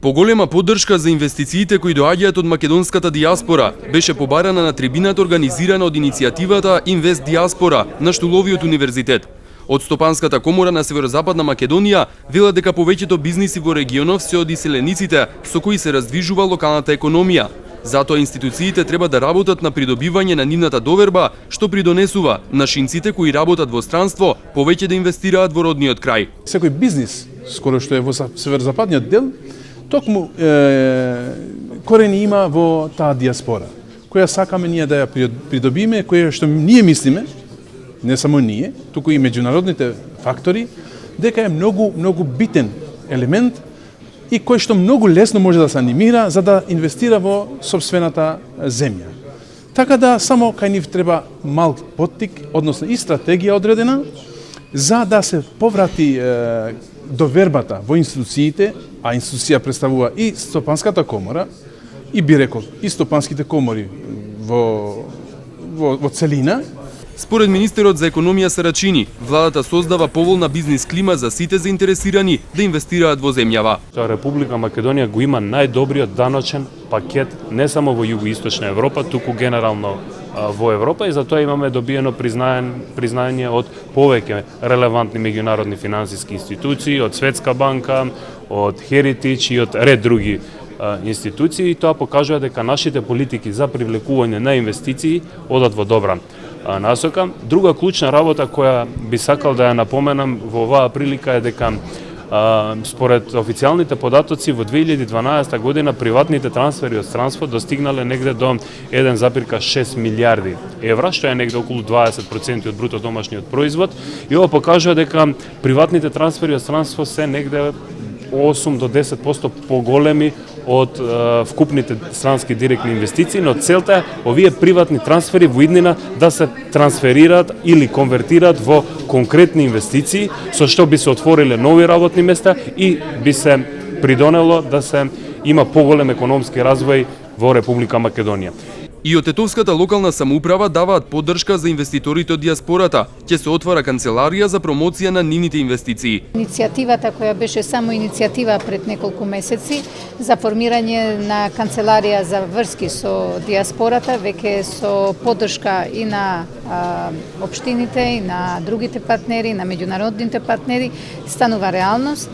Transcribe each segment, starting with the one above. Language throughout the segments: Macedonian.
Поголема поддршка за инвестициите кои доаѓаат од македонската дијаспора беше побарана на трибината организирана од иницијативата Инвест Дијаспора на Штуловиот универзитет. Од Стопанската комора на Северозападна Македонија велат дека повеќето бизниси во регионов се од иселениците со кои се раздвижува локалната економија. Затоа институциите треба да работат на придобивање на нивната доверба, што придонесува нашинците кои работат во странство повеќе да инвестираат во родниот крај. Секој бизнис, скоро што е во северозападниот дел, токму корени има во таа дијаспора, која сакаме ние да ја придобиме, која што ние мислиме, не само ние, туку и меѓународните фактори, дека е многу битен елемент и кој што многу лесно може да се анимира за да инвестира во собствената земја. Така да само кај нив треба мал поттик, односно и стратегија одредена, за да се поврати довербата во институциите, а институција представува и Стопанската комора, и би рекол и стопанските комори во целина. Според министерот за економија Сарачини, владата создава поволна бизнис клима за сите заинтересирани да инвестираат во земјава. Република Македонија го има најдобриот даночен пакет не само во југоисточна Европа, туку генерално во Европа и затоа имаме добиено признање од повеќе релевантни меѓународни финансиски институции, од Светска банка, од Heritage и од ред други институции, и тоа покажува дека нашите политики за привлекување на инвестиции одат во добра насока. Друга клучна работа која би сакал да ја напоменам во оваа прилика е дека според официјалните податоци во 2012 година приватните трансфери од странство достигнале негде до 1,6 милиарди евра, што е негде околу 20% од бруто домашниот производ, и ова покажува дека приватните трансфери од странство се негде 8 до 10% поголеми од вкупните странски директни инвестиции, но целта е овие приватни трансфери во иднина да се трансферираат или конвертираат во конкретни инвестиции, со што би се отвориле нови работни места и би се придонело да се има поголем економски развој во Република Македонија. И од Тетовската локална самоуправа даваат поддршка за инвеститорите од дијаспората. Ќе се отвара канцеларија за промоција на нивните инвестиции. Иницијативата која беше само иницијатива пред неколку месеци за формирање на канцеларија за врски со дијаспората, веќе со поддршка и на општините, и на другите партнери, на меѓународните партнери, станува реалност.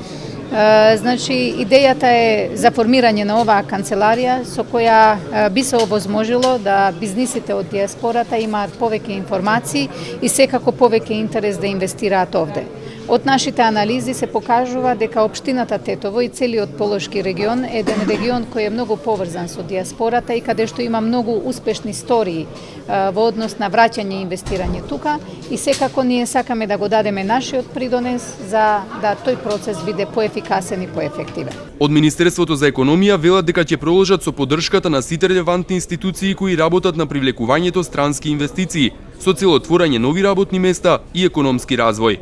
Значи, идејата е за формирање на оваа канцеларија со која би се овозможило да бизнисите од дијаспората имаат повеќе информации и секако повеќе интерес да инвестираат овде. Од нашите анализи се покажува дека општината Тетово и целиот Полошки регион е еден регион кој е многу поврзан со дијаспората и каде што има многу успешни истории во однос на враќање и инвестирање тука, и секако ние сакаме да го дадеме нашиот придонес за да тој процес биде поефикасен и поефективен. Од Министерството за економија велат дека ќе продолжат со поддршката на сите релевантни институции кои работат на привлекувањето странски инвестиции со цел отворање нови работни места и економски развој.